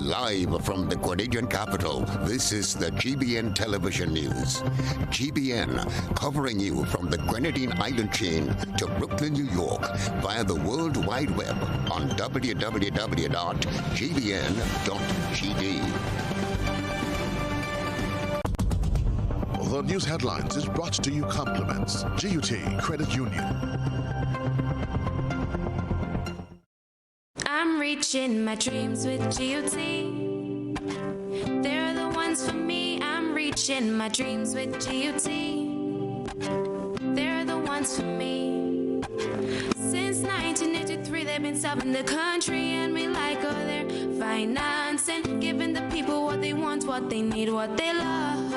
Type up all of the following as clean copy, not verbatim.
Live from the Grenadian capital, this is the GBN television news. GBN, covering you from the Grenadine Island chain to Brooklyn, New York, via the World Wide Web on www.gbn.gd. The news headlines is brought to you compliments GUT Credit Union. I'm reaching my dreams with GUT. They're the ones for me. I'm reaching my dreams with GUT. They're the ones for me. Since 1983, they've been serving the country, and we like all their financing, giving the people what they want, what they need, what they love.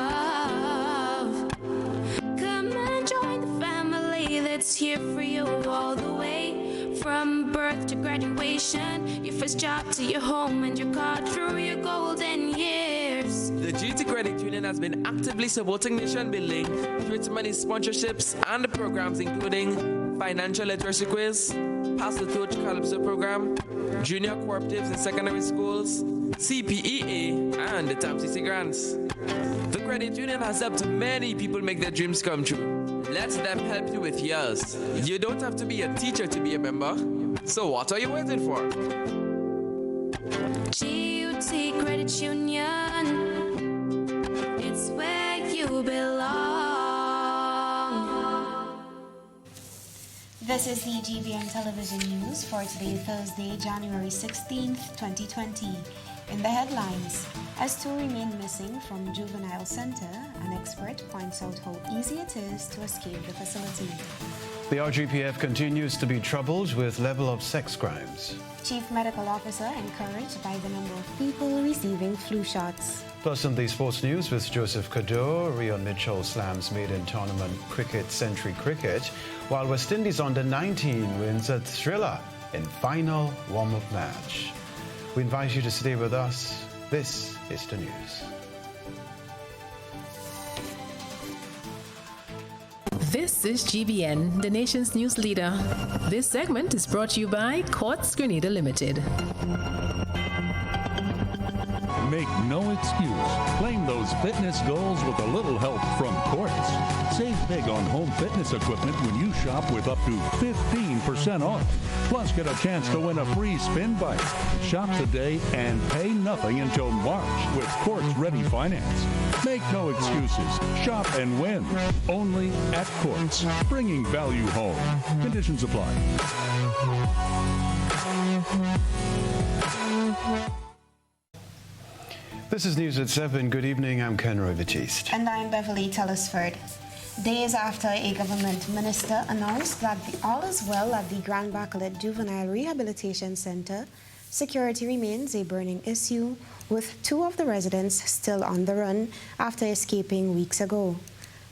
Come and join the family that's here for you all the way. From birth to graduation, your first job to your home and your car through your golden years. The GT Credit Union has been actively supporting nation building through its many sponsorships and programs including Financial Literacy Quiz, Pass the Torch Calypso Program, Junior Cooperatives in Secondary Schools, CPEA, and the TAMCC Grants. The Credit Union has helped many people make their dreams come true. Let them help you with yours. You don't have to be a teacher to be a member. So what are you waiting for? GUT Credit Union, it's where you belong. This is the GBN television news for today, Thursday, January 16th, 2020. In the headlines, as two remain missing from juvenile center, an expert points out how easy it is to escape the facility. The RGPF continues to be troubled with level of sex crimes. Chief Medical Officer encouraged by the number of people receiving flu shots. Plus in the sports news with Joseph Cador, Rion Mitchell slams maiden tournament cricket Century Cricket, while West Indies under-19 wins a thriller in final warm-up match. We invite you to stay with us. This is the news. This is GBN, the nation's news leader. This segment is brought to you by Quartz Grenada Limited. Make no excuse. Claim those fitness goals with a little help from Quartz. Save big on home fitness equipment when you shop with up to 15% off. Plus, get a chance to win a free spin bike. Shop today and pay nothing until March with Quartz Ready Finance. Make no excuses. Shop and win. Only at Quartz. Bringing value home. Conditions apply. This is News at 7. Good evening. I'm Ken Roy-Batiste. And I'm Beverly Tellisford. Days after a government minister announced that all is well at the Grand Bacolet Juvenile Rehabilitation Center, security remains a burning issue, with two of the residents still on the run after escaping weeks ago.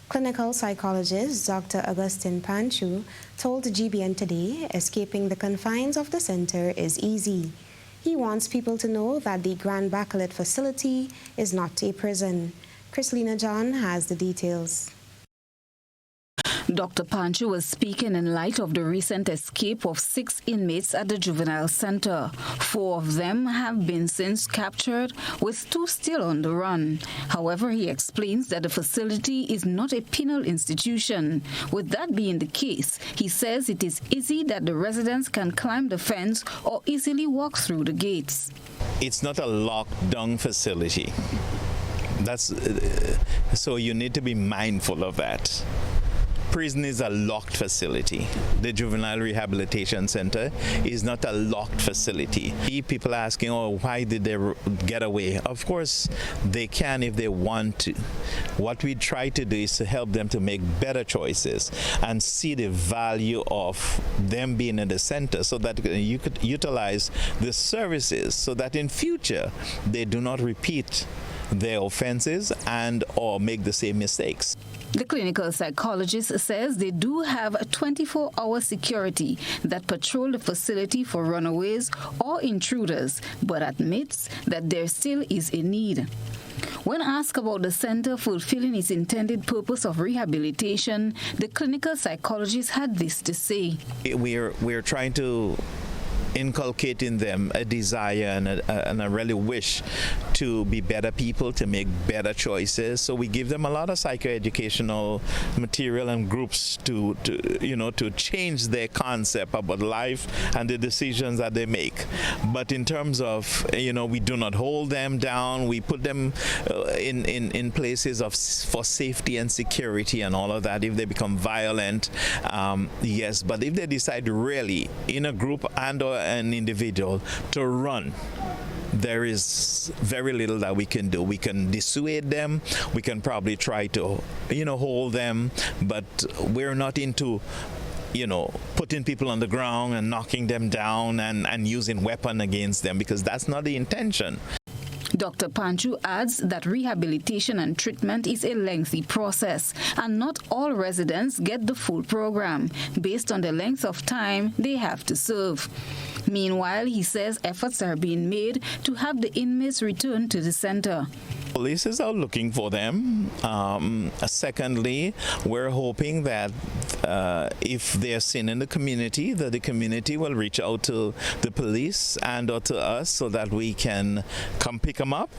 Clinical psychologist Dr. Augustine Panchu told GBN today escaping the confines of the center is easy. He wants people to know that the Grand Bacolet facility is not a prison. Chrislina John has the details. Dr. Panchu was speaking in light of the recent escape of 6 inmates at the juvenile center. 4 of them have been since captured, with 2 still on the run. However, he explains that the facility is not a penal institution. With that being the case, he says it is easy that the residents can climb the fence or easily walk through the gates. It's not a locked-down facility. So you need to be mindful of that. Prison is a locked facility. The Juvenile Rehabilitation Center is not a locked facility. People are asking, oh, why did they get away? Of course, they can if they want to. What we try to do is to help them to make better choices and see the value of them being in the center so that you could utilize the services so that in future they do not repeat their offenses and or make the same mistakes. The clinical psychologist says they do have a 24-hour security that patrol the facility for runaways or intruders, but admits that there still is a need. When asked about the center fulfilling its intended purpose of rehabilitation, the clinical psychologist had this to say. We're trying to inculcate in them a desire and a really wish to be better people, to make better choices. So we give them a lot of psychoeducational material and groups to change their concept about life and the decisions that they make. But in terms of, we do not hold them down. We put them in places for safety and security and all of that. If they become violent, yes. But if they decide really in a group and or an individual to run, there is very little that we can do. We can dissuade them. We can probably try to, hold them, but we're not into putting people on the ground and knocking them down and using weapons against them, because that's not the intention. Dr. Panchu adds that rehabilitation and treatment is a lengthy process, and not all residents get the full program based on the length of time they have to serve. Meanwhile, he says efforts are being made to have the inmates return to the center. Police is out looking for them. Secondly, we're hoping that if they're seen in the community, that the community will reach out to the police and or to us so that we can come pick them up.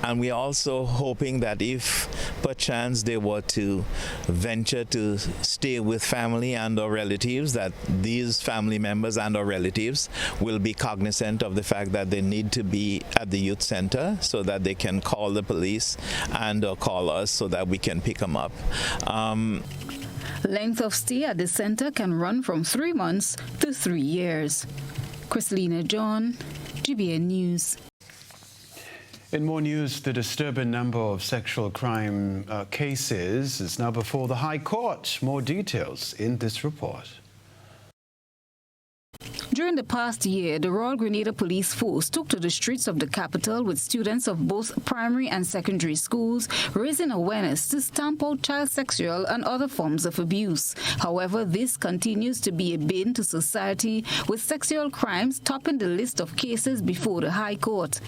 And we're also hoping that if perchance they were to venture to stay with family and or relatives, that these family members and or relatives will be cognizant of the fact that they need to be at the youth center so that they can call the police and or call us so that we can pick them up. Length of stay at the center can run from 3 months to 3 years. Chrislina John, GBN News. In more news, the disturbing number of sexual crime cases is now before the High Court. More details in this report. During the past year, the Royal Grenada Police Force took to the streets of the capital with students of both primary and secondary schools, raising awareness to stamp out child sexual and other forms of abuse. However, this continues to be a bane to society, with sexual crimes topping the list of cases before the High Court.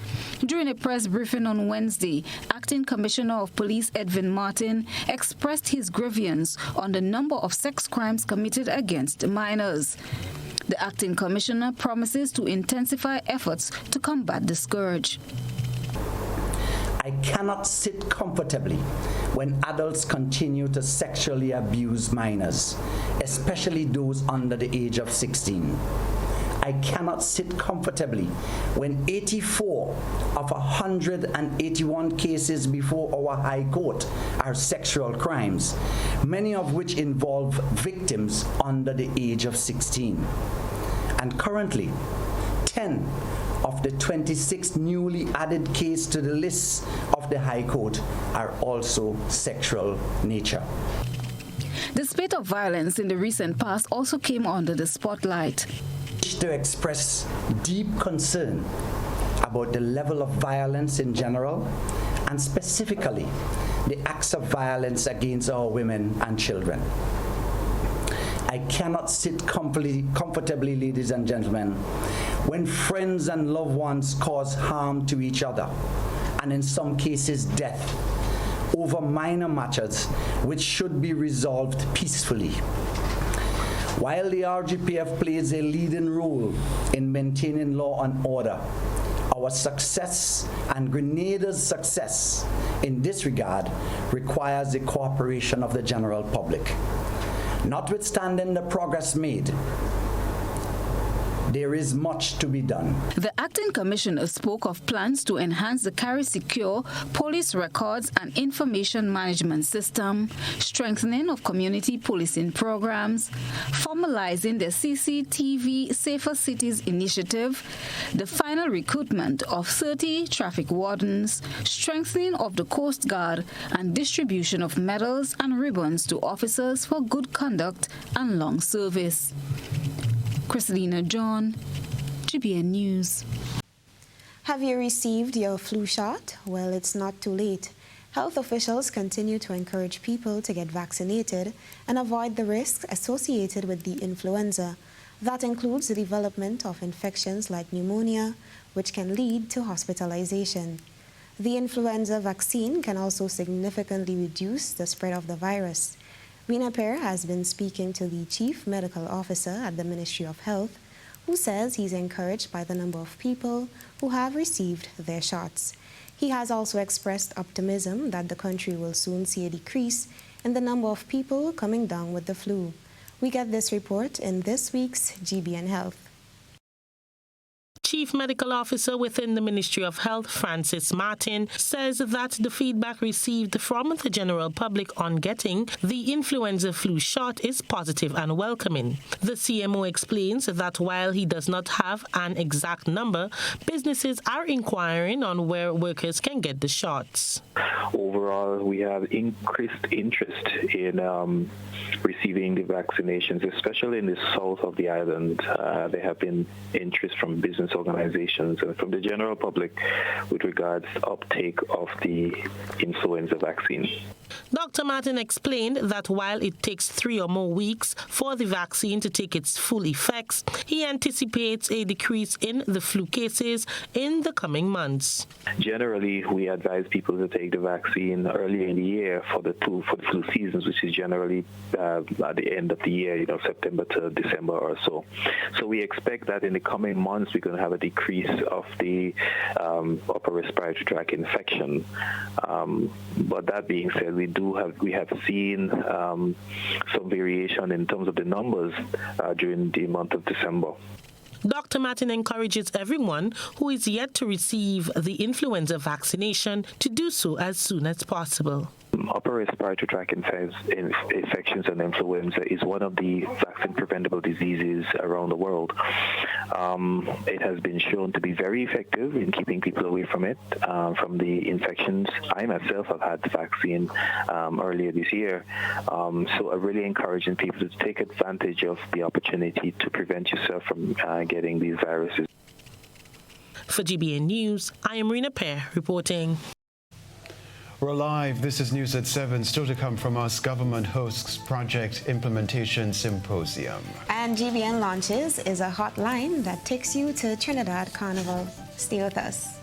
During a press briefing on Wednesday, Acting Commissioner of Police Edwin Martin expressed his grievance on the number of sex crimes committed against minors. The acting commissioner promises to intensify efforts to combat the scourge. I cannot sit comfortably when adults continue to sexually abuse minors, especially those under the age of 16. I cannot sit comfortably when 84 of 181 cases before our High Court are sexual crimes, many of which involve victims under the age of 16. And currently, 10 of the 26 newly added cases to the list of the High Court are also sexual nature. The spate of violence in the recent past also came under the spotlight. To express deep concern about the level of violence in general, and specifically the acts of violence against our women and children. I cannot sit comfortably, ladies and gentlemen, when friends and loved ones cause harm to each other, and in some cases death, over minor matters which should be resolved peacefully. While the RGPF plays a leading role in maintaining law and order, our success and Grenada's success in this regard requires the cooperation of the general public. Notwithstanding the progress made, there is much to be done. The acting commissioner spoke of plans to enhance the Carry Secure police records and information management system, strengthening of community policing programs, formalizing the CCTV Safer Cities initiative, the final recruitment of 30 traffic wardens, strengthening of the Coast Guard, and distribution of medals and ribbons to officers for good conduct and long service. Chrislina John, GBN News. Have you received your flu shot? Well, it's not too late. Health officials continue to encourage people to get vaccinated and avoid the risks associated with the influenza. That includes the development of infections like pneumonia, which can lead to hospitalization. The influenza vaccine can also significantly reduce the spread of the virus. Rina Per has been speaking to the Chief Medical Officer at the Ministry of Health, who says he's encouraged by the number of people who have received their shots. He has also expressed optimism that the country will soon see a decrease in the number of people coming down with the flu. We get this report in this week's GBN Health. Chief Medical Officer within the Ministry of Health, Francis Martin, says that the feedback received from the general public on getting the influenza flu shot is positive and welcoming. The CMO explains that while he does not have an exact number, businesses are inquiring on where workers can get the shots. Overall, we have increased interest in receiving the vaccinations, especially in the south of the island. There have been interest from business organizations and from the general public with regards to uptake of the influenza vaccine. Dr. Martin explained that while it takes 3 or more weeks for the vaccine to take its full effects, he anticipates a decrease in the flu cases in the coming months. Generally, we advise people to take the vaccine early in the year for the flu seasons, which is generally at the end of the year, September to December or so. So we expect that in the coming months, we're going to have a decrease of the upper respiratory tract infection. But that being said, we have seen some variation in terms of the numbers during the month of December. Dr. Martin encourages everyone who is yet to receive the influenza vaccination to do so as soon as possible. Upper respiratory tract infections and influenza is one of the vaccine-preventable diseases around the world. It has been shown to be very effective in keeping people away from it, from the infections. I myself have had the vaccine earlier this year, so I'm really encouraging people to take advantage of the opportunity to prevent yourself from getting these viruses. For GBN News, I am Rena Pear reporting. We're live. This is News at 7. Still to come from us, government hosts Project Implementation Symposium. And GBN Launches is a hotline that takes you to Trinidad Carnival. Stay with us.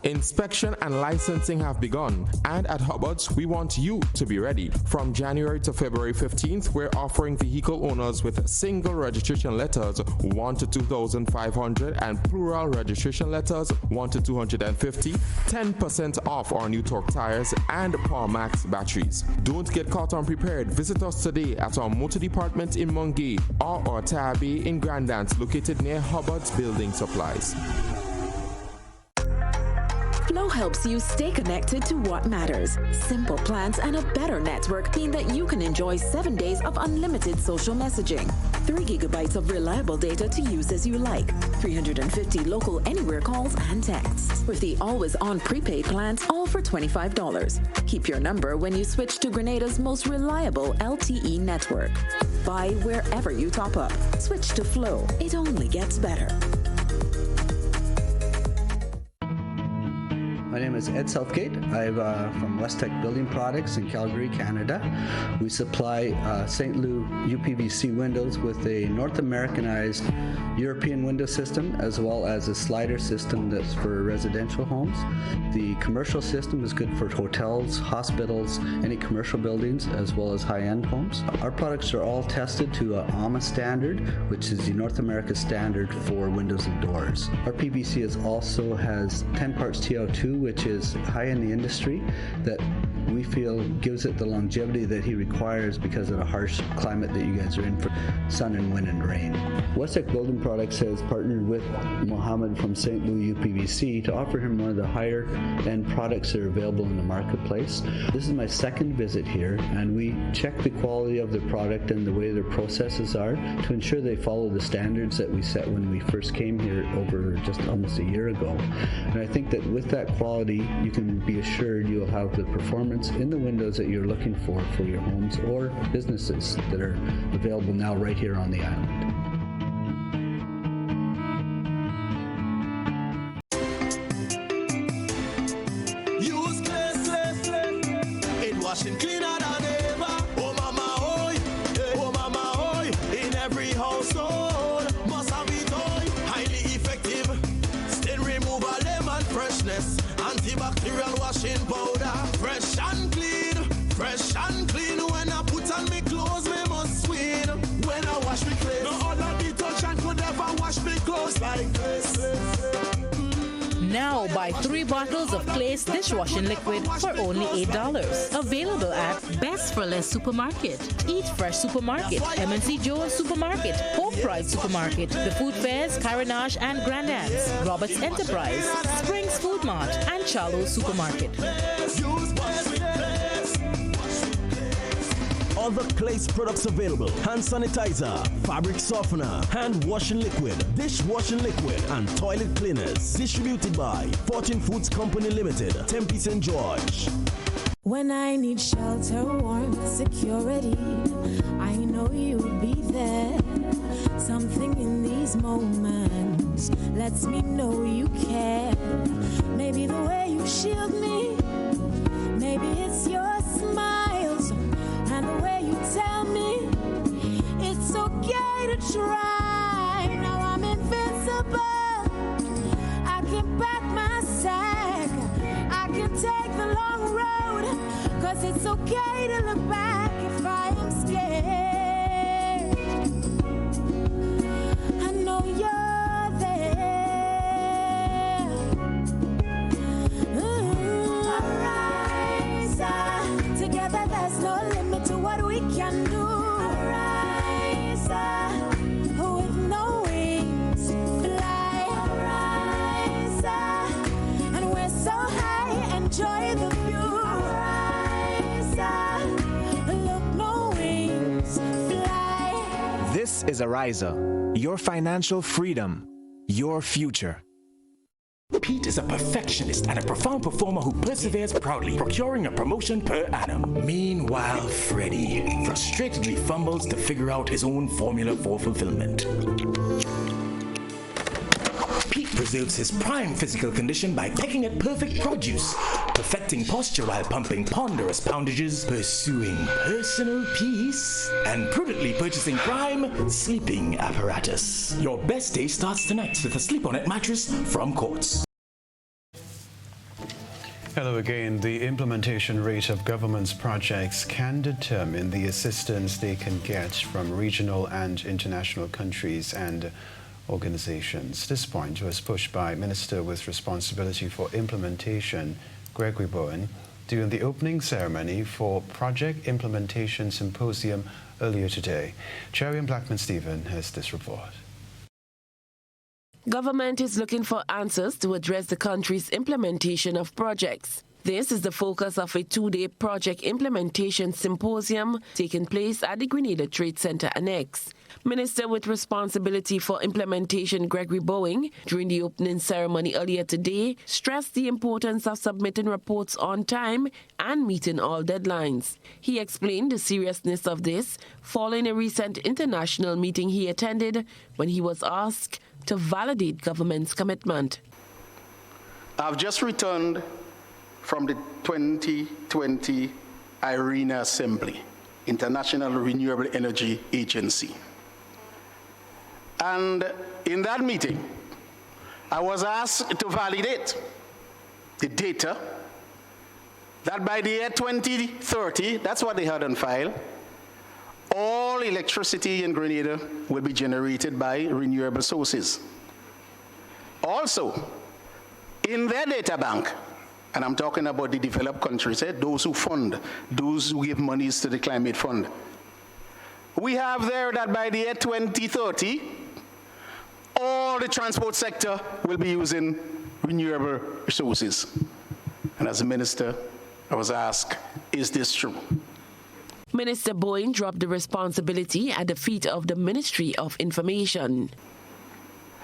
Inspection and licensing have begun, and at Hubbard's, we want you to be ready. From January to February 15th, we're offering vehicle owners with single registration letters 1 to 2,500 and plural registration letters 1 to 250, 10% off our new Torque tires and Power Max batteries. Don't get caught unprepared. Visit us today at our motor department in Mungay or our tire bay in Grandance, located near Hubbard's Building Supplies. Flow helps you stay connected to what matters. Simple plans and a better network mean that you can enjoy 7 days of unlimited social messaging, 3 gigabytes of reliable data to use as you like, 350 local anywhere calls and texts. With the always-on prepaid plans, all for $25. Keep your number when you switch to Grenada's most reliable LTE network. Buy wherever you top up. Switch to Flow. It only gets better. My name is Ed Southgate. I'm from Westech Building Products in Calgary, Canada. We supply St. Louis UPVC windows with a North Americanized European window system, as well as a slider system that's for residential homes. The commercial system is good for hotels, hospitals, any commercial buildings, as well as high-end homes. Our products are all tested to a AMA standard, which is the North America standard for windows and doors. Our PVC also has 10 parts TiO2, which is high in the industry, that we feel gives it the longevity that he requires because of the harsh climate that you guys are in for sun and wind and rain. Westech Building Products has partnered with Mohammed from St. Louis UPVC to offer him one of the higher end products that are available in the marketplace. This is my second visit here, and we check the quality of the product and the way their processes are to ensure they follow the standards that we set when we first came here over just almost a year ago. And I think that with that quality, you can be assured you'll have the performance in the windows that you're looking for your homes or businesses that are available now right here on the island. Use classless, it washing cleaner than ever. Oh mama, oi, oh mama, oi, in every household must have it, oi. Highly effective, stain removal, lemon freshness, antibacterial washing powder, fresh and clean. Fresh and clean, when I put on me clothes, me must sweep. Now buy 3 bottles of Clay's dishwashing liquid for only $8. Available at Best for Less Supermarket, Eat Fresh Supermarket, MNC Jones Supermarket, Hope Pride Supermarket, The Food Fairs, Carenage and Grandad's, Roberts Enterprise, Springs Food Mart, and Charlo's Supermarket. Other Clay's products available: hand sanitizer, fabric softener, hand washing liquid, dishwashing liquid, and toilet cleaners. Distributed by Fortune Foods Company Limited, Tempe St. George. When I need shelter, warmth, security, I know you'll be there. Something in these moments lets me know you care. Maybe the way you shield me, maybe it's your smiles and the way you tell me it's okay to try. Now I'm invincible. I can pack my sack, I can take the long road, 'cause it's okay to look back if I am scared. I know you're there. Arise, together there's no limit to what we can do. Arise, with no wings, fly. Arise, and we're so high, enjoy the view. Look, no wings, fly. This is Ariza, your financial freedom, your future. Pete is a perfectionist and a profound performer who perseveres proudly, procuring a promotion per annum. Meanwhile, Freddie frustratedly fumbles to figure out his own formula for fulfillment. Pete preserves his prime physical condition by pecking at perfect produce, perfecting posture while pumping ponderous poundages, pursuing personal peace, and prudently purchasing prime sleeping apparatus. Your best day starts tonight with a Sleep-On-It mattress from Quartz. Hello again. The implementation rate of government's projects can determine the assistance they can get from regional and international countries and organizations. This point was pushed by Minister with responsibility for implementation, Gregory Bowen, during the opening ceremony for Project Implementation Symposium earlier today. Cherry and Blackman-Stephen has this report. Government is looking for answers to address the country's implementation of projects. This is the focus of a 2-day Project Implementation Symposium taking place at the Grenada Trade Center Annex. Minister with responsibility for implementation, Gregory Bowen, during the opening ceremony earlier today, stressed the importance of submitting reports on time and meeting all deadlines. He explained the seriousness of this following a recent international meeting he attended when he was asked to validate government's commitment. I've just returned from the 2020 IRENA Assembly, International Renewable Energy Agency. And in that meeting, I was asked to validate the data that by the year 2030, that's what they had on file, all electricity in Grenada will be generated by renewable sources. Also, in their data bank, and I'm talking about the developed countries, those who fund, those who give monies to the climate fund. We have there that by the year 2030, all the transport sector will be using renewable resources. And as a minister, I was asked, is this true? Minister Bowen dropped the responsibility at the feet of the Ministry of Information.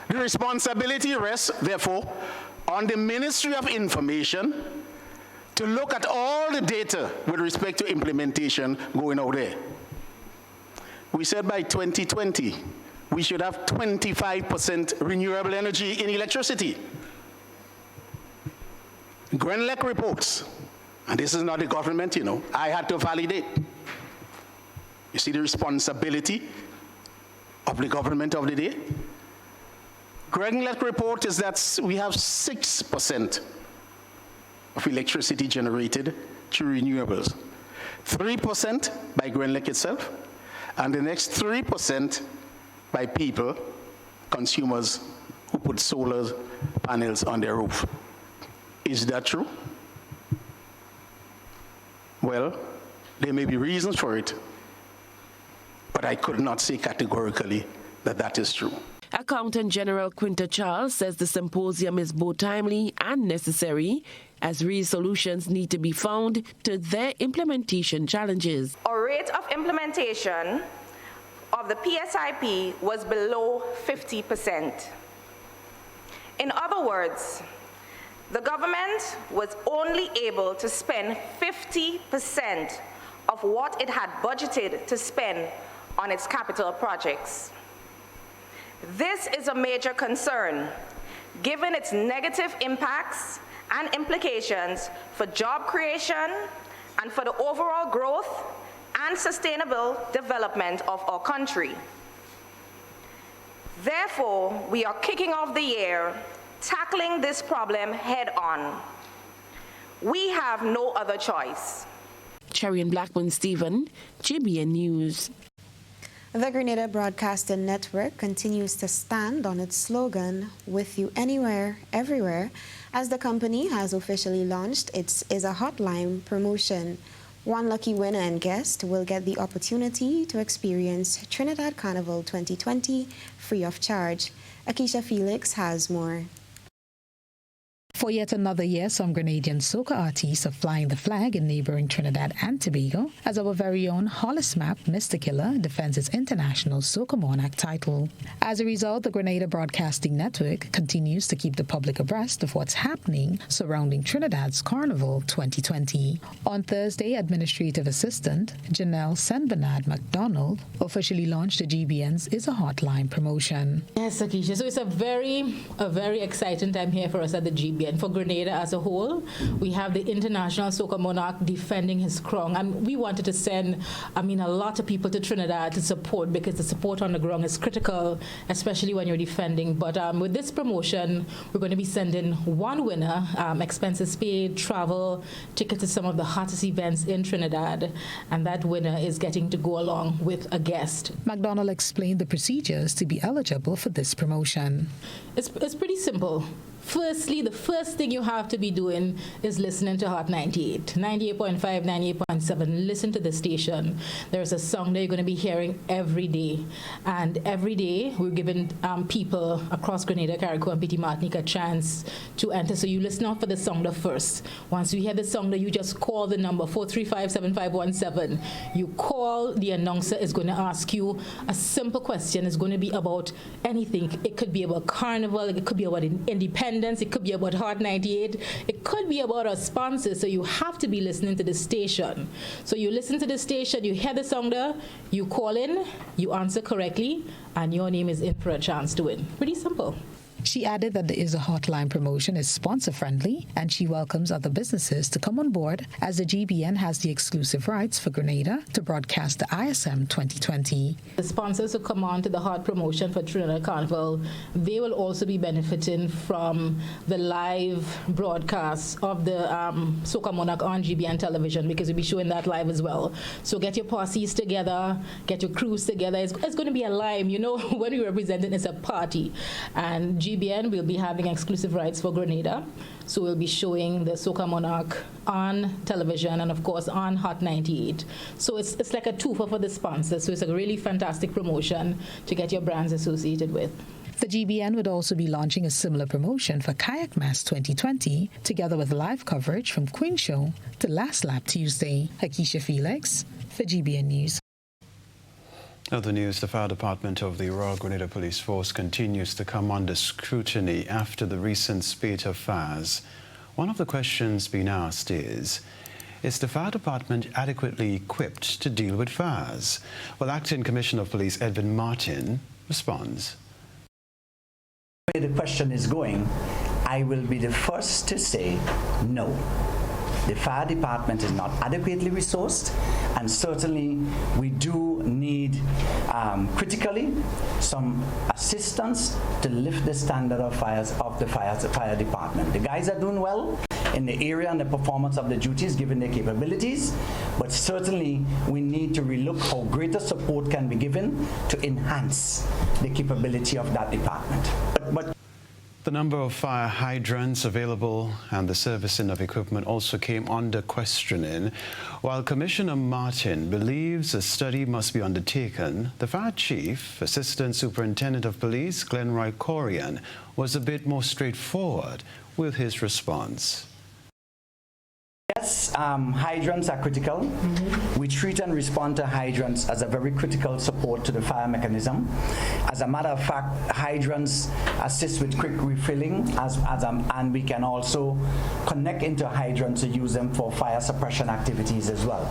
The responsibility rests, therefore, on the Ministry of Information to look at all the data with respect to implementation going out there. We said by 2020, we should have 25% renewable energy in electricity. Grenlec reports, and this is not the government, I had to validate. You see the responsibility of the government of the day? Grenlec report is that we have 6% of electricity generated through renewables. 3% by Grenlec itself, and the next 3% by people, consumers, who put solar panels on their roof. Is that true? Well, there may be reasons for it, but I could not say categorically that that is true. Accountant General Quinta Charles says the symposium is both timely and necessary as real solutions need to be found to their implementation challenges. Our rate of implementation of the PSIP was below 50%. In other words, the government was only able to spend 50% of what it had budgeted to spend on its capital projects. This is a major concern, given its negative impacts and implications for job creation and for the overall growth and sustainable development of our country. Therefore, we are kicking off the year tackling this problem head-on. We have no other choice. Cherian Blackman-Stephen, GBN News. The Grenada Broadcasting Network continues to stand on its slogan, "With you anywhere, everywhere," as the company has officially launched its Is a Hotline promotion. One lucky winner and guest will get the opportunity to experience Trinidad Carnival 2020 free of charge. Akeisha Felix has more. For yet another year, some Grenadian soca artists are flying the flag in neighboring Trinidad and Tobago as our very own Hollis Map, Mr. Killer, defends its international soca monarch title. As a result, the Grenada Broadcasting Network continues to keep the public abreast of what's happening surrounding Trinidad's Carnival 2020. On Thursday, Administrative Assistant Janelle Senbernard McDonald officially launched the GBN's Is a Hotline promotion. Yes, Akeisha. So it's a very exciting time here for us at the GBN. For Grenada as a whole, we have the international soca monarch defending his crown. And we wanted to send, a lot of people to Trinidad to support, because the support on the ground is critical, especially when you're defending. But with this promotion, we're going to be sending one winner, expenses paid, travel, tickets to some of the hottest events in Trinidad. And that winner is getting to go along with a guest. McDonald explained the procedures to be eligible for this promotion. It's pretty simple. Firstly, the first thing you have to be doing is listening to Hot 98, 98.5, 98.7. Listen to the station. There's a song that you're going to be hearing every day. And every day, we're giving people across Grenada, Carriacou, and Petit Martinique a chance to enter. So you listen out for the song first. Once you hear the song, you just call the number 435-7517. You call, the announcer is going to ask you a simple question. It's going to be about anything. It could be about Carnival. It could be about independence. It could be about Hot 98. It could be about our sponsors. So you have to be listening to the station. So you listen to the station, you hear the song there, you call in, you answer correctly, and your name is in for a chance to win. Pretty simple. She added that the Is a Hotline promotion is sponsor-friendly, and she welcomes other businesses to come on board as the GBN has the exclusive rights for Grenada to broadcast the ISM 2020. The sponsors who come on to the Hot promotion for Trinidad Carnival, they will also be benefiting from the live broadcast of the Soca Monarch on GBN television, because we'll be showing that live as well. So get your posses together, get your crews together. It's going to be a live, when we represent it, it's a party. And GBN will be having exclusive rights for Grenada. So we'll be showing the Soca Monarch on television and, of course, on Hot 98. So it's like a twofer for the sponsors. So it's a really fantastic promotion to get your brands associated with. The GBN would also be launching a similar promotion for Kayak Mass 2020, together with live coverage from Queen Show to Last Lap Tuesday. Akeisha Felix for GBN News. Other news, the fire department of the Royal Grenada Police Force continues to come under scrutiny after the recent spate of fires. One of the questions being asked is the fire department adequately equipped to deal with fires? Well, Acting Commissioner of Police Edwin Martin responds. Where the question is going, I will be the first to say no. The fire department is not adequately resourced, and certainly we do need critically some assistance to lift the standard of the fire department. The guys are doing well in the area and the performance of the duties given their capabilities, but certainly we need to relook how greater support can be given to enhance the capability of that department. But The number of fire hydrants available and the servicing of equipment also came under questioning. While Commissioner Martin believes a study must be undertaken, the fire chief, Assistant Superintendent of Police Glenroy Corian, was a bit more straightforward with his response. Yes, hydrants are critical. We treat and respond to hydrants as a very critical support to the fire mechanism. As a matter of fact, hydrants assist with quick refilling, and we can also connect into hydrants to use them for fire suppression activities as well.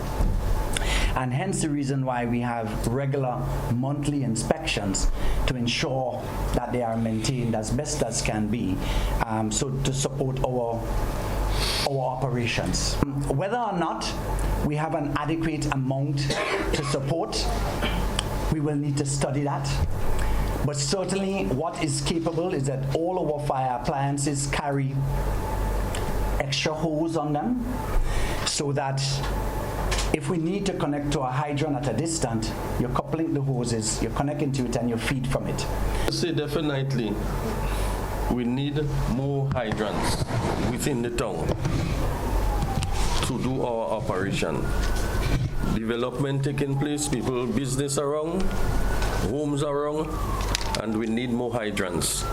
And hence the reason why we have regular monthly inspections to ensure that they are maintained as best as can be, so to support our operations. Whether or not we have an adequate amount to support, we will need to study that. But certainly what is capable is that all our fire appliances carry extra hose on them, so that if we need to connect to a hydrant at a distance, you're coupling the hoses, you're connecting to it, and you feed from it. Say definitely we need more hydrants within the town to do our operation. Development taking place, people, business around, homes around, and we need more hydrants.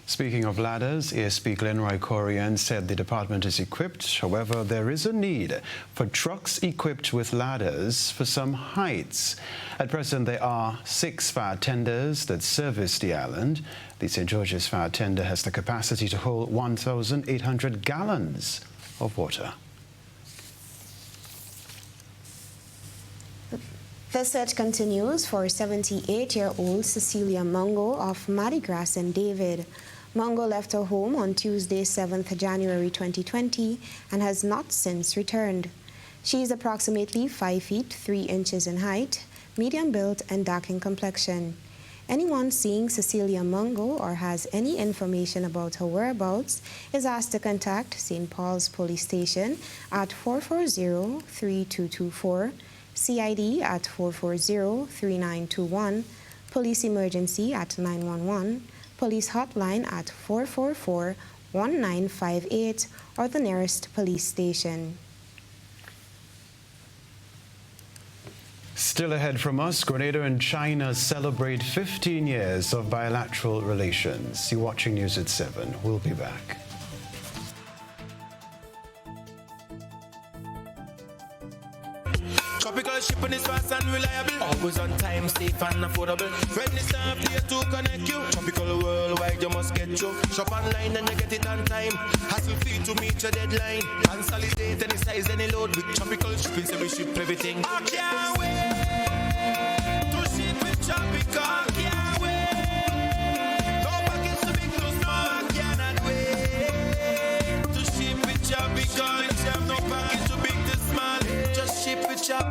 Speaking of ladders, ASP Glenroy Corian said the department is equipped. However, there is a need for trucks equipped with ladders for some heights. At present, there are 6 fire tenders that service the island. The St. George's Fire Tender has the capacity to hold 1,800 gallons of water. The search continues for 78-year-old Cecilia Mungo of Mardigras and David. Mungo left her home on Tuesday, 7th January 2020 and has not since returned. She is approximately 5 feet 3 inches in height, medium built and dark in complexion. Anyone seeing Cecilia Mungo or has any information about her whereabouts is asked to contact St. Paul's Police Station at 440-3224, CID at 440-3921, Police Emergency at 911, Police Hotline at 444-1958, or the nearest police station. Still ahead from us, Grenada and China celebrate 15 years of bilateral relations. You're watching News at 7. We'll be back. Tropical shipping is fast and reliable. Always on time, safe and affordable. Friendly staff here to connect you. Tropical worldwide, you must get you. Shop online and you get it on time. Hassle free to meet your deadline. Consolidate any size, any load. With tropical shipping, so we ship everything. I can't wait to ship with tropical. I can't wait. No package too big, too small. I cannot wait to ship with tropical. No package too big, too small. Just ship with tropical.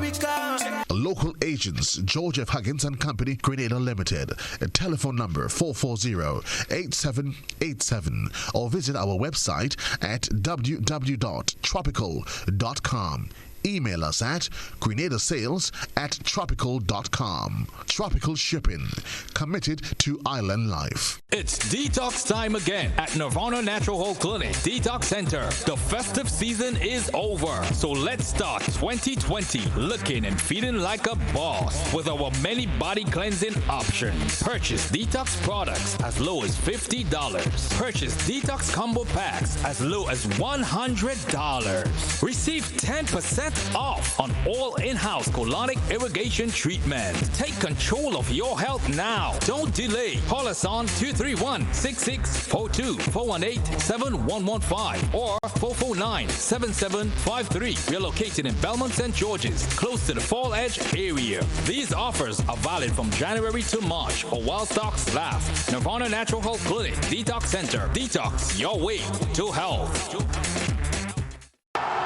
Local agents, George F. Huggins and Company, Grenada Limited. Telephone number 440-8787, or visit our website at www.tropical.com. Email us at grenadasales@tropical.com. Tropical Shipping, committed to island life. It's detox time again at Nirvana Natural Health Clinic Detox Center. The festive season is over, so let's start 2020 looking and feeling like a boss with our many body cleansing options. Purchase detox products as low as $50. Purchase detox combo packs as low as $100. Receive 10% off on all in-house colonic irrigation treatment. Take control of your health now. Don't delay. Call us on 231-6642, 418-7115, or 449-7753. We are located in Belmont, St. George's, close to the Fall Edge area. These offers are valid from January to March or while stocks last. Nirvana Natural Health Clinic Detox Center. Detox your way to health.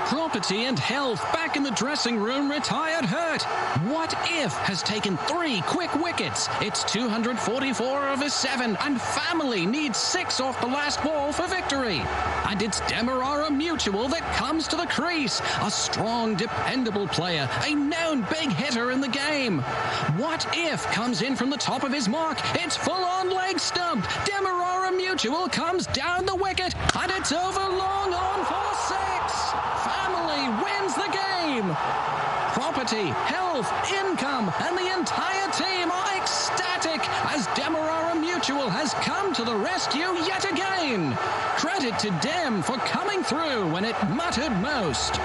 Property and health back in the dressing room, retired hurt. What if has taken 3 quick wickets. It's 244 over 7, and family needs 6 off the last ball for victory. And it's Demerara Mutual that comes to the crease. A strong, dependable player, a known big hitter in the game. What if comes in from the top of his mark. It's full-on leg stump. Demerara Mutual comes down the wicket, and it's over long on for 6. Family wins the game. Property, health, income, and the entire team are ecstatic as Demerara Mutual has come to the rescue yet again. Credit to Dem for coming through when it mattered most.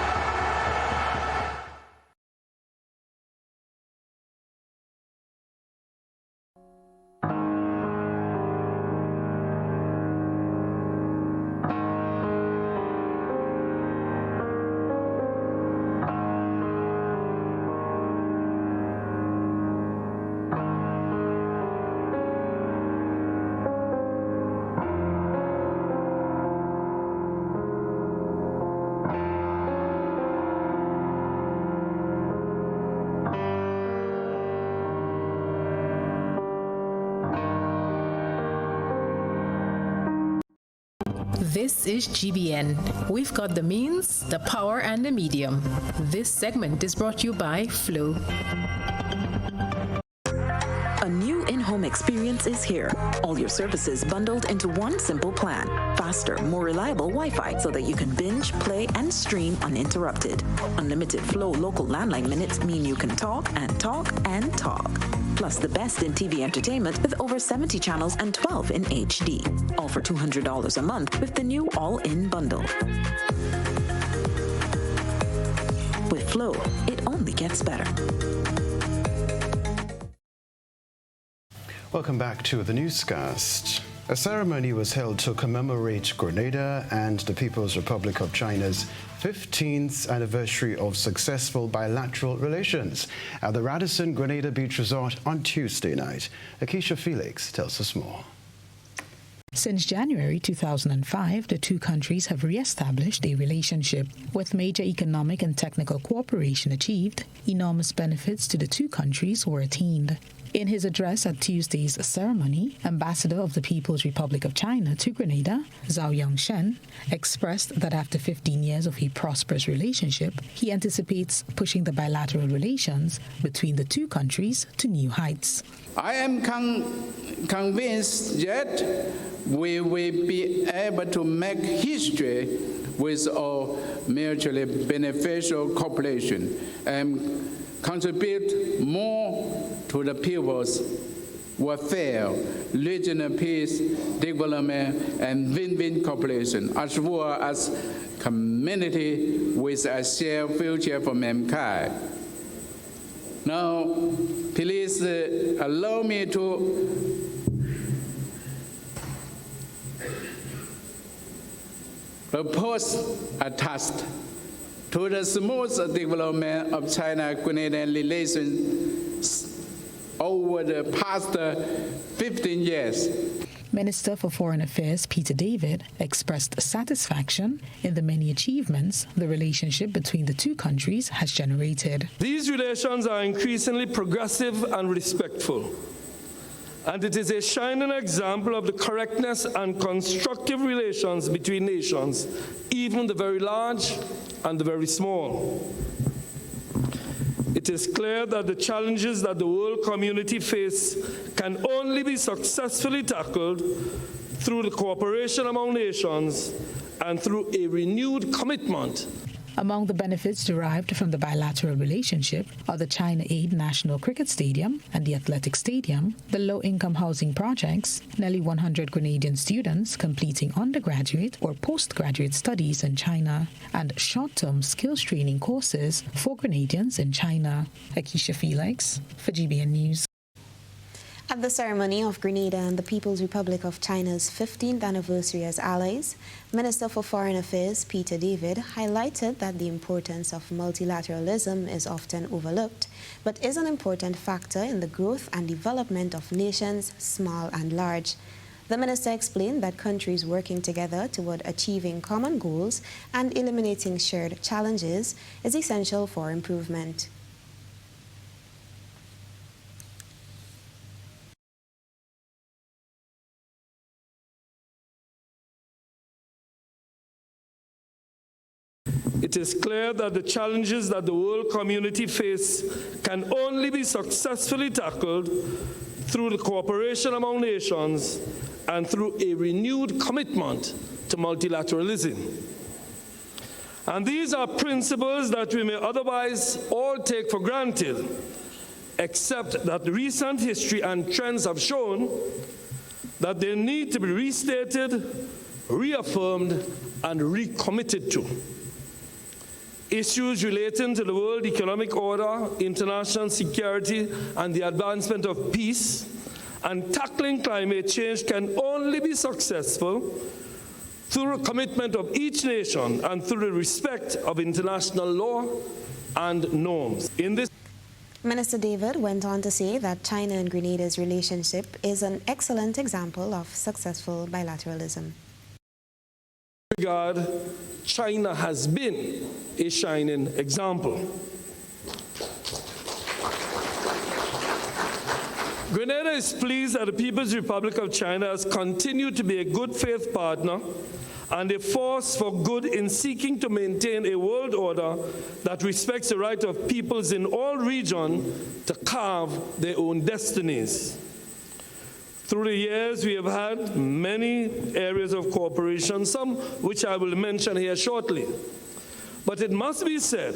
This is GBN. We've got the means, the power, and the medium. This segment is brought to you by Flow. A new in-home experience is here. All your services bundled into one simple plan. Faster, more reliable Wi-Fi so that you can binge, play, and stream uninterrupted. Unlimited Flow local landline minutes mean you can talk and talk and talk. Plus the best in TV entertainment with over 70 channels and 12 in HD. All for $200 a month with the new all-in bundle. With Flow, it only gets better. Welcome back to the newscast. A ceremony was held to commemorate Grenada and the People's Republic of China's 15th anniversary of successful bilateral relations at the Radisson Grenada Beach Resort on Tuesday night. Akeisha Felix tells us more. Since January 2005, the two countries have re-established a relationship. With major economic and technical cooperation achieved, enormous benefits to the two countries were attained. In his address at Tuesday's ceremony, Ambassador of the People's Republic of China to Grenada, Zhao Yongshen, expressed that after 15 years of a prosperous relationship, he anticipates pushing the bilateral relations between the two countries to new heights. I am convinced that we will be able to make history with our mutually beneficial cooperation and contribute more to the people's welfare, regional peace, development, and win-win cooperation, as well as community with a shared future for mankind. Now, please allow me to propose a task to the smooth development of China-Grenadian relations over the past 15 years. Minister for Foreign Affairs Peter David expressed satisfaction in the many achievements the relationship between the two countries has generated. These relations are increasingly progressive and respectful, and it is a shining example of the correctness and constructive relations between nations, even the very large and the very small. It is clear that the challenges that the world community face can only be successfully tackled through the cooperation among nations and through a renewed commitment. Among the benefits derived from the bilateral relationship are the China Aid National Cricket Stadium and the Athletic Stadium, the low-income housing projects, nearly 100 Grenadian students completing undergraduate or postgraduate studies in China, and short-term skills training courses for Grenadians in China. Akeisha Felix for GBN News. At the ceremony of Grenada and the People's Republic of China's 15th anniversary as allies, Minister for Foreign Affairs Peter David highlighted that the importance of multilateralism is often overlooked, but is an important factor in the growth and development of nations, small and large. The minister explained that countries working together toward achieving common goals and eliminating shared challenges is essential for improvement. It is clear that the challenges that the world community face can only be successfully tackled through the cooperation among nations and through a renewed commitment to multilateralism. And these are principles that we may otherwise all take for granted, except that recent history and trends have shown that they need to be restated, reaffirmed, and recommitted to. Issues relating to the world economic order, international security, and the advancement of peace, and tackling climate change can only be successful through a commitment of each nation and through the respect of international law and norms. Minister David went on to say that China and Grenada's relationship is an excellent example of successful bilateralism. In this regard, China has been a shining example. Grenada is pleased that the People's Republic of China has continued to be a good faith partner and a force for good in seeking to maintain a world order that respects the right of peoples in all regions to carve their own destinies. Through the years, we have had many areas of cooperation, some which I will mention here shortly. But it must be said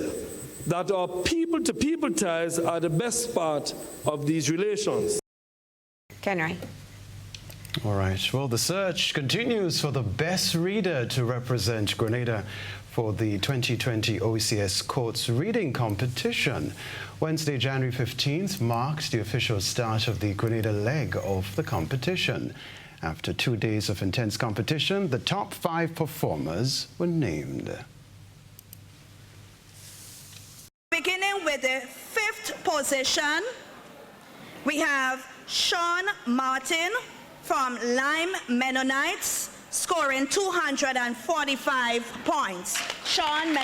that our people-to-people ties are the best part of these relations. Kenry. All right. Well, the search continues for the best reader to represent Grenada for the 2020 OECS Courts Reading Competition. Wednesday, January 15th, marks the official start of the Grenada leg of the competition. After 2 days of intense competition, the top 5 performers were named. Beginning with the 5th position, we have Sean Martin from Lyme Mennonites, scoring 245 points. Sean,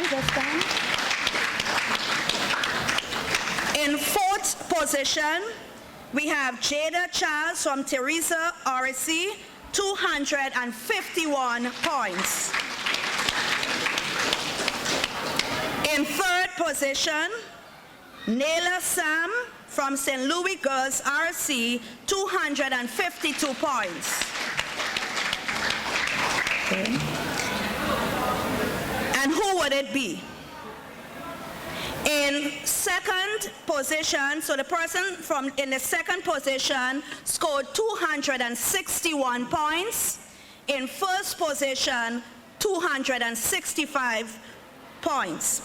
just come. In 4th position, we have Jada Charles from Teresa RC, 251 points. In 3rd position, Naila Sam from St. Louis Girls RC, 252 points. Okay. And who would it be? In 2nd position, so the person in the 2nd position scored 261 points. In 1st position, 265 points.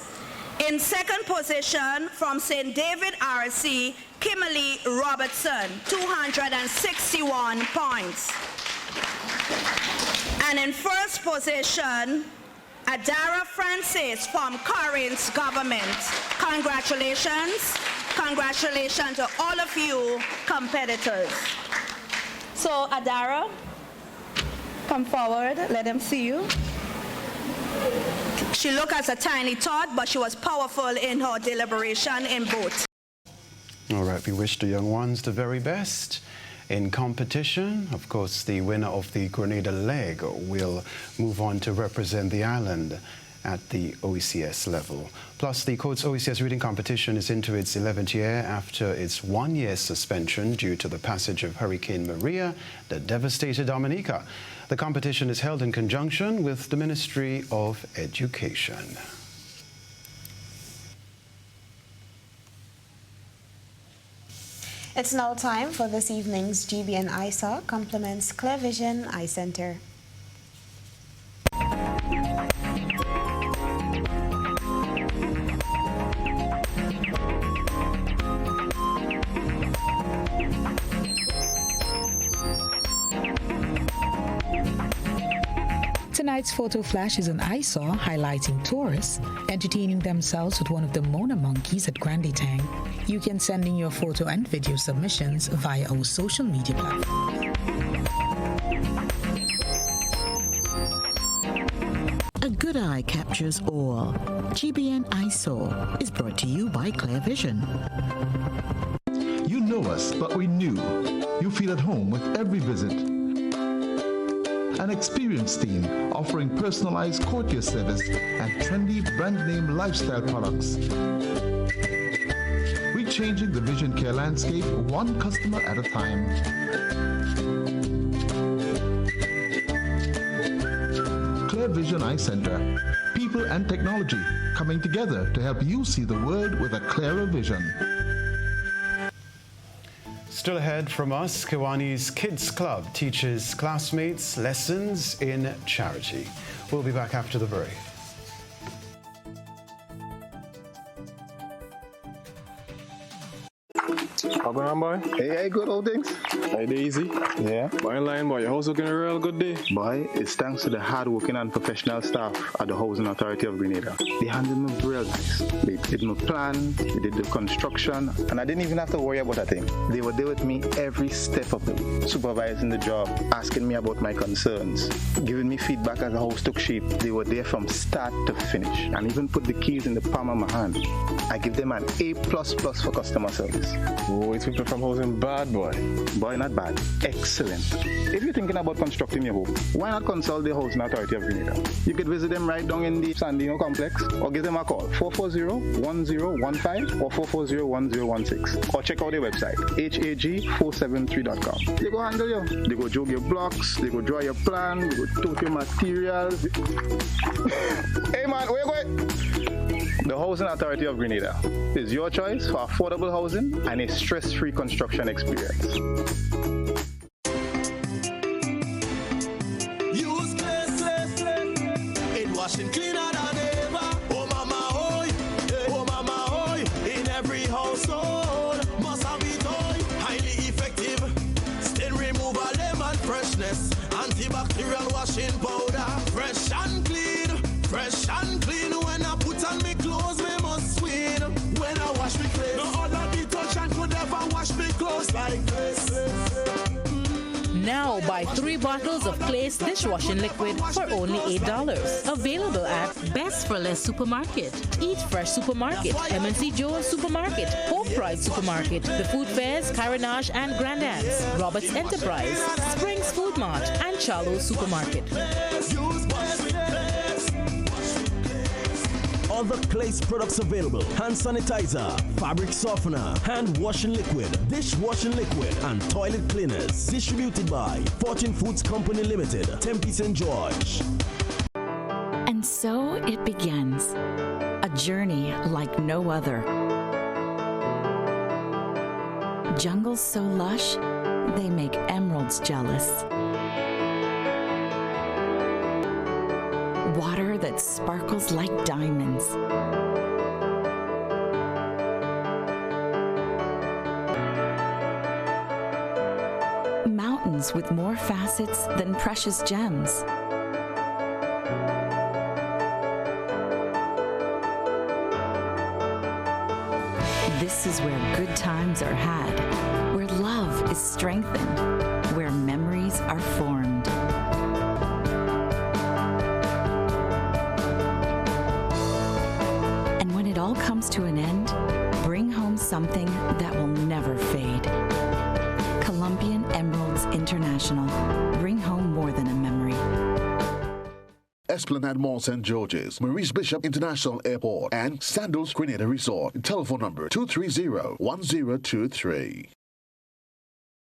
In 2nd position, from St. David RC, Kimberly Robertson, 261 points. And in 1st position, Adara Francis from Corinth Government. Congratulations. Congratulations to all of you competitors. So Adara, come forward, let them see you. She looked as a tiny tot, but she was powerful in her deliberation in both. All right, we wish the young ones the very best. In competition, of course, the winner of the Grenada leg will move on to represent the island at the OECS level. Plus, the Courts OECS reading competition is into its 11th year after its 1-year suspension due to the passage of Hurricane Maria that devastated Dominica. The competition is held in conjunction with the Ministry of Education. It's now time for this evening's GBN ISA compliments Clear Vision Eye Center. Tonight's photo flash is an eyesore highlighting tourists entertaining themselves with one of the Mona monkeys at Grande Tang. You can send in your photo and video submissions via our social media platforms. a good eye captures all. GBN Eyesore is brought to you by Clear Vision. You know us, but we knew. You feel at home with every visit. An experienced team offering personalized courtier service and trendy brand name lifestyle products. We're changing the vision care landscape one customer at a time. Clear Vision Eye Center. People and technology coming together to help you see the world with a clearer vision. Still ahead from us, Kiwani's Kids Club teaches classmates lessons in charity. We'll be back after the break. How going on, boy? Hey, good old things. Hey, Daisy. Yeah. Boy, in line, boy. Your house looking a real good day. Boy, it's thanks to the hard-working and professional staff at the Housing Authority of Grenada. They handled me real nice. They did my plan, they did the construction, and I didn't even have to worry about a thing. They were there with me every step of the way, supervising the job, asking me about my concerns, giving me feedback as the house took shape. They were there from start to finish, and even put the keys in the palm of my hand. I give them an A++ for customer service. Oh, it's people from housing bad, boy. Boy, not bad. Excellent. If you're thinking about constructing your home, why not consult the Housing Authority of Grenada? You could visit them right down in the Sandino complex or give them a call, 440-1015 or 440-1016. Or check out their website, hag473.com. They go handle you. They go jog your blocks, they go draw your plan, they go tote your materials. Hey man, where you going? The Housing Authority of Grenada is your choice for affordable housing and a stress-free construction experience. Use Clay. It washing cleaner than ever. Oh mama, oi. Oh mama, oi. In every household must have it, oi. Highly effective. Stain removal, lemon freshness. Antibacterial washing powder. Fresh and clean. Fresh and clean. When I put on me clothes, me must win. When I wash me clothes, no other detergent could ever wash me clothes like this. Now buy 3 bottles of Clay's dishwashing liquid for only $8. Available at Best for Less Supermarket, Eat Fresh Supermarket, MNC Jones Supermarket, Hope Pride Supermarket, The Food Fairs, Carenage and Grandad's, Roberts Enterprise, Springs Food Mart, and Charlo Supermarket. Other Clay's products available: hand sanitizer, fabric softener, hand washing liquid, dishwashing liquid, and toilet cleaners. Distributed by Fortune Foods Company Limited, Tempe St. George. And so it begins, a journey like no other. Jungles so lush, they make emeralds jealous. Water that sparkles like diamonds. Mountains with more facets than precious gems. This is where good times are had, where love is strengthened, where memories are formed. It all comes to an end, bring home something that will never fade. Colombian Emeralds International. Bring home more than a memory. Esplanade Mall St. George's, Maurice Bishop International Airport, and Sandals Grenada Resort. Telephone number 230-1023.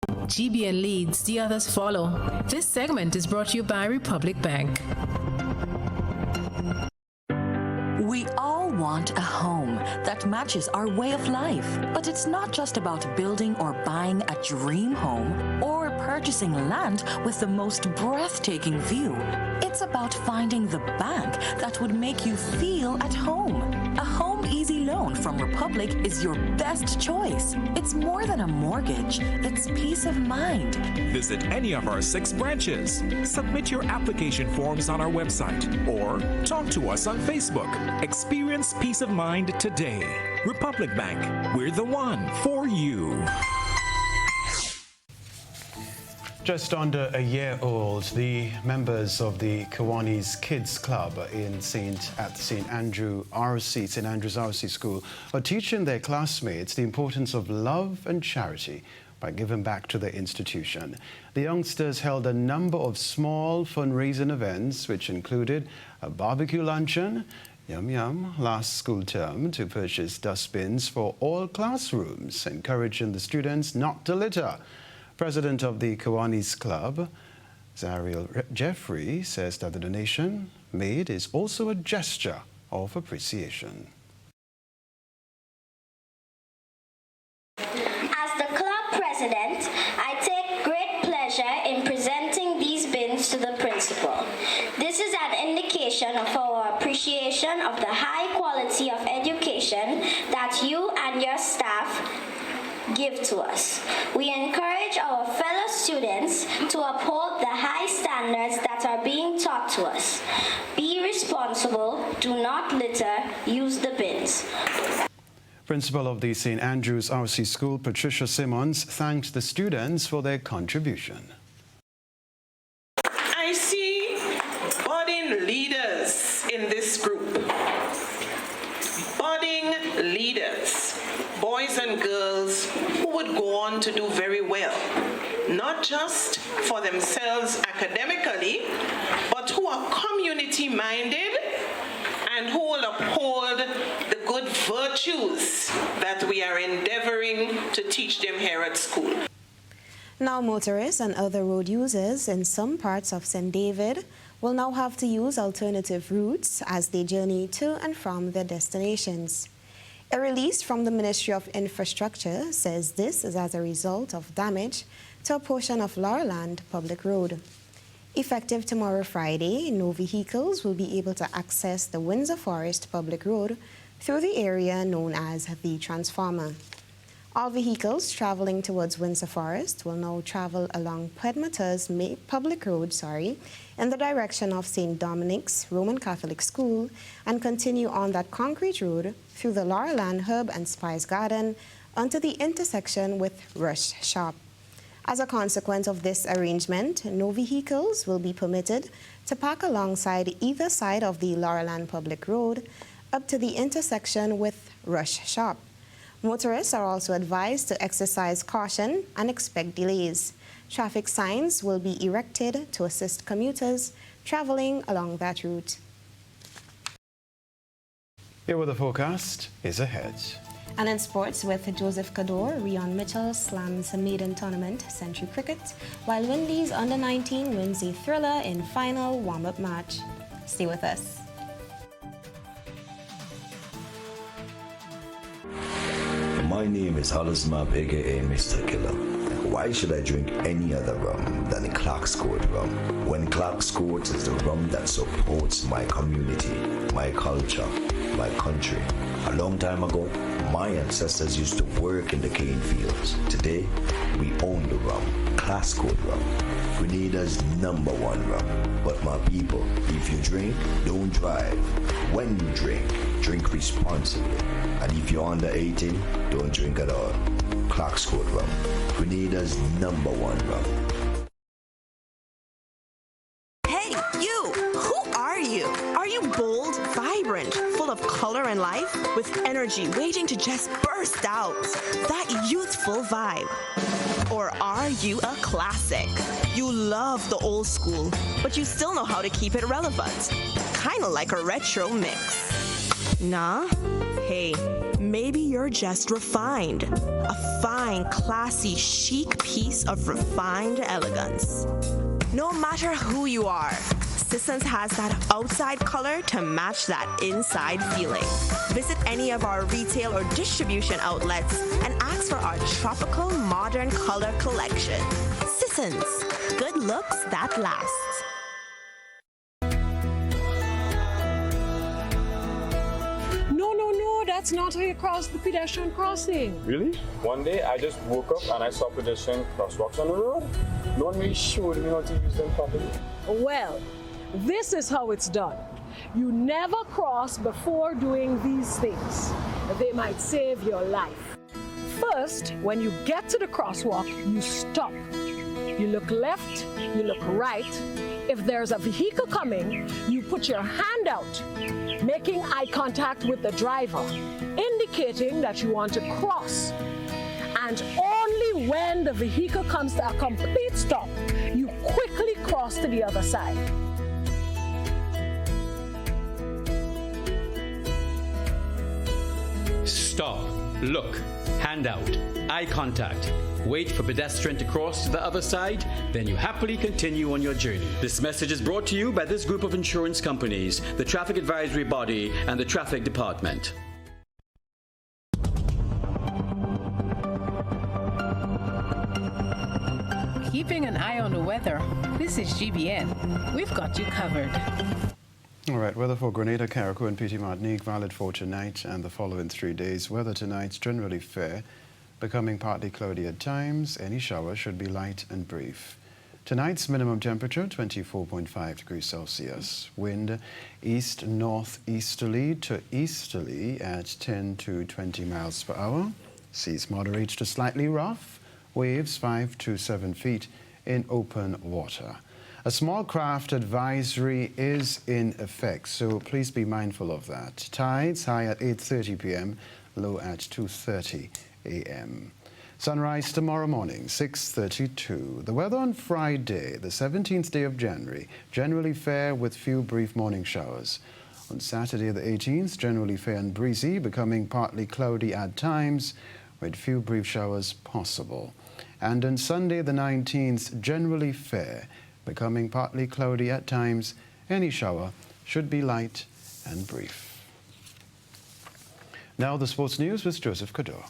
GBN leads, the others follow. This segment is brought to you by Republic Bank. We all want a home that matches our way of life. But it's not just about building or buying a dream home or purchasing land with the most breathtaking view. It's about finding the bank that would make you feel at home. A Home Easy Loan from Republic is your best choice. It's more than a mortgage, it's peace of mind. Visit any of our 6 branches. Submit your application forms on our website or talk to us on Facebook. Experience peace of mind today. Republic Bank, we're the one for you. Just under a year old, the members of the Kiwanis Kids Club at St. Andrews RC School are teaching their classmates the importance of love and charity by giving back to their institution. The youngsters held a number of small fundraising events, which included a barbecue luncheon, Yum last school term, to purchase dustbins for all classrooms, encouraging the students not to litter. President of the Kiwanis Club, Zariel Jeffrey, says that the donation made is also a gesture of appreciation. As the club president, I take great pleasure in presenting these bins to the principal. This is an indication of our appreciation of the high quality of education that you and your staff give to us. We encourage our fellow students to uphold the high standards that are being taught to us. Be responsible, do not litter, use the bins. Principal of the St. Andrews RC School, Patricia Simmons, thanked the students for their contribution. I see budding leaders in this group. Budding leaders, boys and girls who would go on to do very well, not just for themselves academically, but who are community-minded and who will uphold the good virtues that we are endeavoring to teach them here at school. Now motorists and other road users in some parts of St. David will now have to use alternative routes as they journey to and from their destinations. A release from the Ministry of Infrastructure says this is as a result of damage to a portion of Laurelland Public Road. Effective tomorrow Friday, no vehicles will be able to access the Windsor Forest Public Road through the area known as the Transformer. All vehicles traveling towards Windsor Forest will now travel along Pedmater's Public Road, in the direction of St. Dominic's Roman Catholic School and continue on that concrete road through the Laurelland Herb and Spice Garden onto the intersection with Rush Shop. As a consequence of this arrangement, no vehicles will be permitted to park alongside either side of the Laurelland Public Road up to the intersection with Rush Shop. Motorists are also advised to exercise caution and expect delays. Traffic signs will be erected to assist commuters traveling along that route. Here with the forecast is ahead. And in sports, with Joseph Kador, Rion Mitchell slams a maiden tournament Century Cricket, while Windies Under-19 wins a thriller in final warm-up match. Stay with us. My name is Hollis Map, aka Mr. Killer. Why should I drink any other rum than Clark's Court rum, when Clark's Court is the rum that supports my community, my culture, my country? A long time ago, my ancestors used to work in the cane fields. Today, we own the rum, Clark's Court rum, Grenada's #1 rum. But my people, if you drink, don't drive. When you drink responsibly. And if you're under 18, don't drink at all. Clark's Court rum, Grenada's #1 rum. Hey, you! Who are you? Are you bold, vibrant, full of color and life, with energy waiting to just burst out? That youthful vibe? Or are you a classic? You love the old school, but you still know how to keep it relevant. Kinda like a retro mix. Nah? Hey, maybe you're just refined. A fine, classy, chic piece of refined elegance. No matter who you are, Sissons has that outside color to match that inside feeling. Visit any of our retail or distribution outlets and ask for our tropical modern color collection. Sissons, good looks that lasts. No, that's not how you cross the pedestrian crossing. Really? One day I just woke up and I saw pedestrian crosswalks on the road. No one really showed me how to use them properly. Well, this is how it's done. You never cross before doing these things. They might save your life. First, when you get to the crosswalk, you stop. You look left, you look right. If there's a vehicle coming, you put your hand out, making eye contact with the driver, indicating that you want to cross. And only when the vehicle comes to a complete stop, you quickly cross to the other side. Stop, look, hand out, eye contact. Wait for pedestrian to cross to the other side, then you happily continue on your journey. This message is brought to you by this group of insurance companies, the Traffic Advisory Body, and the Traffic Department. Keeping an eye on the weather. This is GBN. We've got you covered. All right, weather for Grenada, Carriacou, and Petite Martinique valid for tonight and the following 3 days. Weather tonight's generally fair, becoming partly cloudy at times. Any shower should be light and brief. Tonight's minimum temperature, 24.5 degrees Celsius. Wind east-northeasterly to easterly at 10 to 20 miles per hour. Seas moderate to slightly rough. Waves 5 to 7 feet in open water. A small craft advisory is in effect, so please be mindful of that. Tides high at 8:30 p.m., low at 2:30 a.m. Sunrise tomorrow morning, 6:32. The weather on Friday, the 17th day of January, generally fair with few brief morning showers. On Saturday, the 18th, generally fair and breezy, becoming partly cloudy at times, with few brief showers possible. And on Sunday, the 19th, generally fair, becoming partly cloudy at times. Any shower should be light and brief. Now the sports news with Joseph Cador.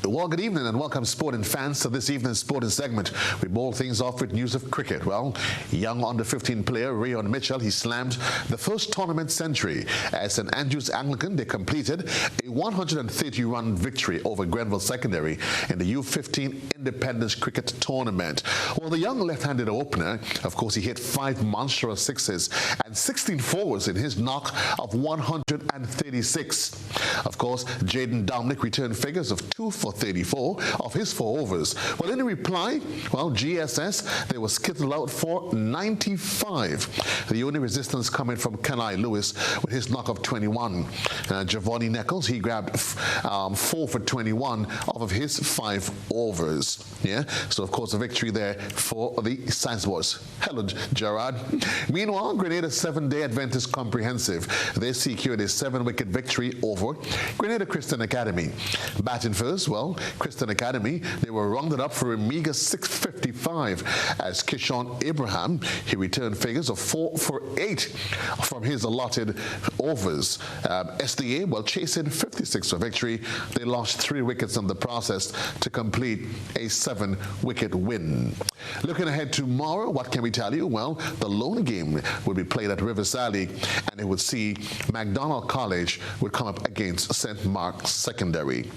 Well, good evening and welcome sporting fans to this evening's sporting segment. We ball things off with news of cricket. Well, young under-15 player Rayon Mitchell, he slammed the first tournament century. At St. Andrews Anglican, they completed a 130-run victory over Grenville Secondary in the U15 Independence Cricket Tournament. Well, the young left-handed opener, of course, he hit 5 monstrous sixes and 16 fours in his knock of 136. Of course, Jaden Dominic returned figures of 2 for 34 of his 4 overs. Well, in reply, well, GSS, they were skittled out for 95. The only resistance coming from Kenai Lewis with his knock of 21. Giovanni Nichols, he grabbed 4 for 21 off of his 5 overs. Yeah, so of course a victory there for the Science Boys. Hello, Gerard. Meanwhile, Grenada 7-day Adventist Comprehensive, they secured a 7-wicket victory over Grenada Christian Academy. Batting first, well, Christian Academy, they were rounded up for a meager 655 as Kishon Abraham, he returned figures of 4 for 8 from his allotted overs. SDA, well, chasing 56 for victory, they lost 3 wickets in the process to complete a 7-wicket win. Looking ahead tomorrow, what can we tell you? Well, the lone game will be played at Riverside, and it would see MacDonald College would come up against St. Mark's Secondary.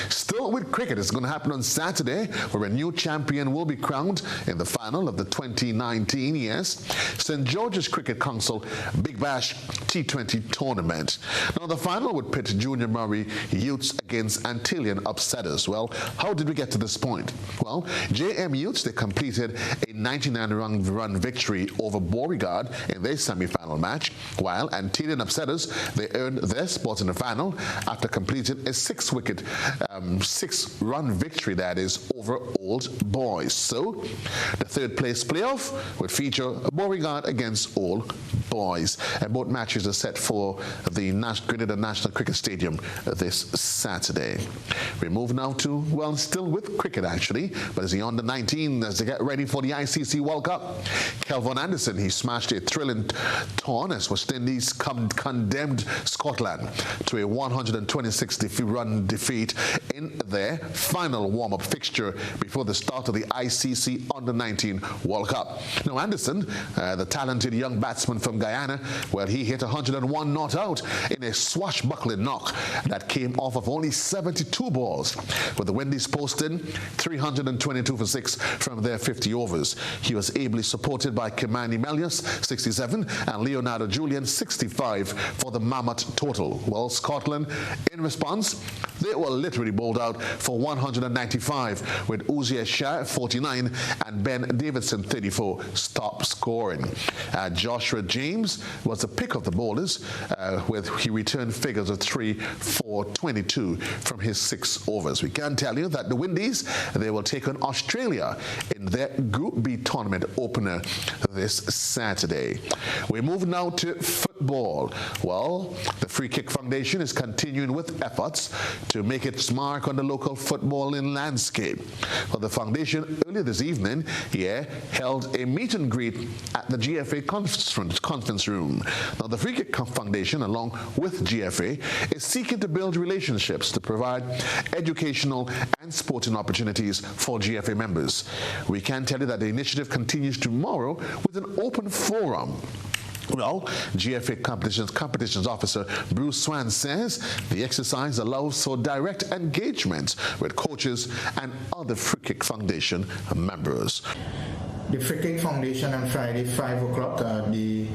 Still with cricket, it's going to happen on Saturday, where a new champion will be crowned in the final of the 2019, yes, St. George's Cricket Council Big Bash T20 tournament. Now, the final would pit Junior Murray Youths against Antillean upsetters. Well, how did we get to this point? Well, JM Youths, they completed a 99-run victory over Beauregard in their semi-final match, while Antillean upsetters, they earned their spot in the final after completing a 6-run victory, that is, over Old Boys. So, the third place playoff would feature Beauregard against Old boys. And both matches are set for the Grenada National Cricket Stadium this Saturday. We move now to, well, still with cricket actually, but it's the under-19 as they get ready for the ICC World Cup. Kelvin Anderson, he smashed a thrilling torn as West Indies condemned Scotland to a 126-run defeat in their final warm-up fixture before the start of the ICC Under-19 World Cup. Now Anderson, the talented young batsman from Guyana, well, he hit 101 not out in a swashbuckling knock that came off of only 72 balls, with the Windies posting 322 for 6 from their 50 overs. He was ably supported by Kimani Melius, 67, and Leonardo Julian, 65 for the mammoth total. Well, Scotland, in response, they were literally bowled out for 195, with Uziah Shah, 49, and Ben Davidson, 34, stop scoring. Joshua James was the pick of the bowlers, he returned figures of 3 for 22 from his 6 overs. We can tell you that the Windies, they will take on Australia in their Group B tournament opener this Saturday. We move now to football. Well, the Free Kick Foundation is continuing with efforts to make its mark on the local footballing landscape. Well, the foundation earlier this evening held a meet and greet at the GFA conference room. Now, the Free Kick Foundation, along with GFA, is seeking to build relationships to provide educational and sporting opportunities for GFA members. We can tell you that the initiative continues tomorrow with an open forum. Well, GFA competitions officer Bruce Swan says the exercise allows for direct engagement with coaches and other Free Kick Foundation members. The Free Kick Foundation on Friday, 5 o'clock at the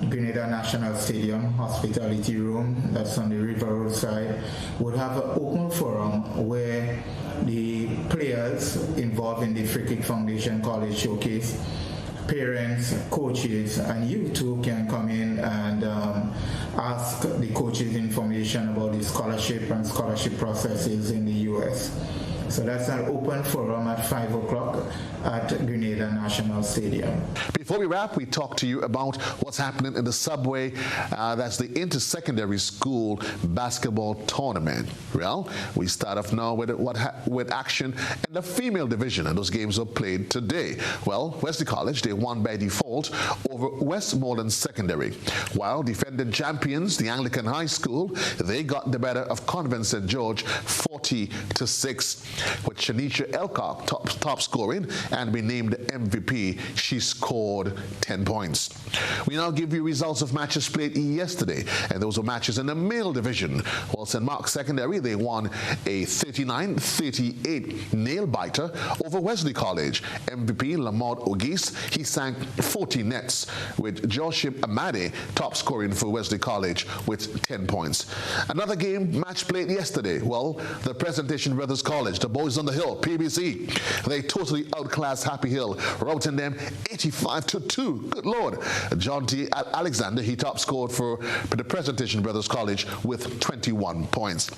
Grenada National Stadium Hospitality Room, that's on the River Road side, would have an open forum where the players involved in the Free Kick Foundation College Showcase, parents, coaches, and you too can come in and ask the coaches information about the scholarship and scholarship processes in the U.S. So that's an open forum at 5 o'clock at Grenada National Stadium. Before we wrap, we talk to you about what's happening in the subway. That's the inter-secondary school basketball tournament. Well, we start off now with action in the female division, and those games were played today. Well, Wesley College, they won by default over Westmoreland Secondary, while defending champions, the Anglican High School, they got the better of Convent St. George 40-6. With Shanisha Elcock top scoring and be named MVP. She scored 10 points. We now give you results of matches played yesterday, and those were matches in the male division. Well, St. Mark's Secondary, they won a 39-38 nail-biter over Wesley College. MVP Lamont Ogis, he sank 40 nets, with Joshua Amade top scoring for Wesley College with 10 points. Another game match played yesterday. Well, the Presentation Brothers College, the boys on the hill, PBC, they totally outclassed Happy Hill, routing them 85-2. Good Lord. John T. Alexander, he top scored for the Presentation Brothers College with 21 points.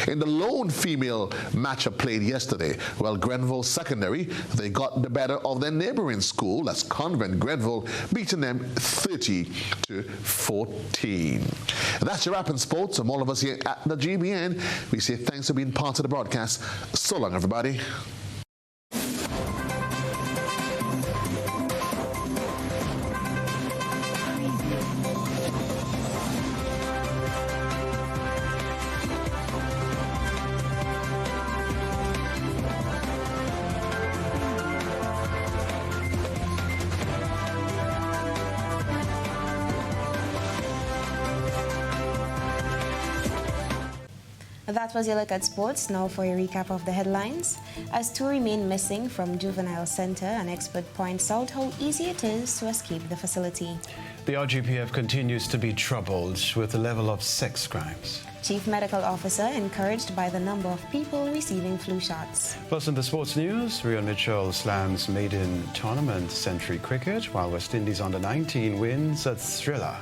In the lone female matchup played yesterday, well, Grenville Secondary, they got the better of their neighboring school, that's Convent Grenville, beating them 30-14. That's your wrap in sports. From all of us here at the GBN, we say thanks for being part of the broadcast. So long, everybody. That was your look at sports. Now for a recap of the headlines. As 2 remain missing from Juvenile Center, an expert points out how easy it is to escape the facility. The RGPF continues to be troubled with the level of sex crimes. Chief Medical Officer encouraged by the number of people receiving flu shots. Plus in the sports news, Rion Mitchell slams maiden tournament century cricket, while West Indies under-19 wins at Thriller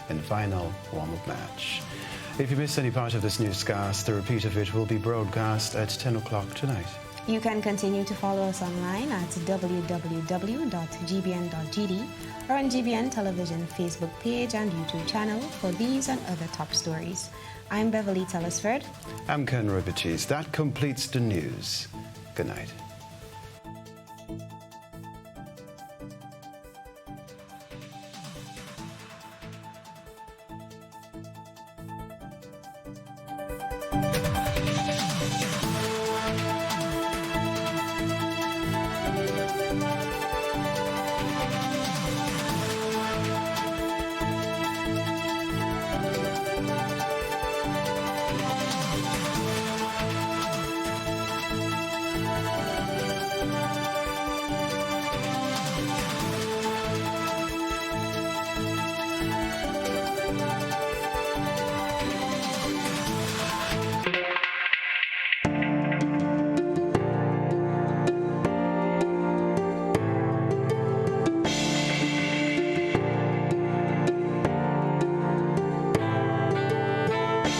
in final warm-up match. If you missed any part of this newscast, the repeat of it will be broadcast at 10 o'clock tonight. You can continue to follow us online at www.gbn.gd or on GBN Television Facebook page and YouTube channel for these and other top stories. I'm Beverly Telesford. I'm Ken Robichis. That completes the news. Good night.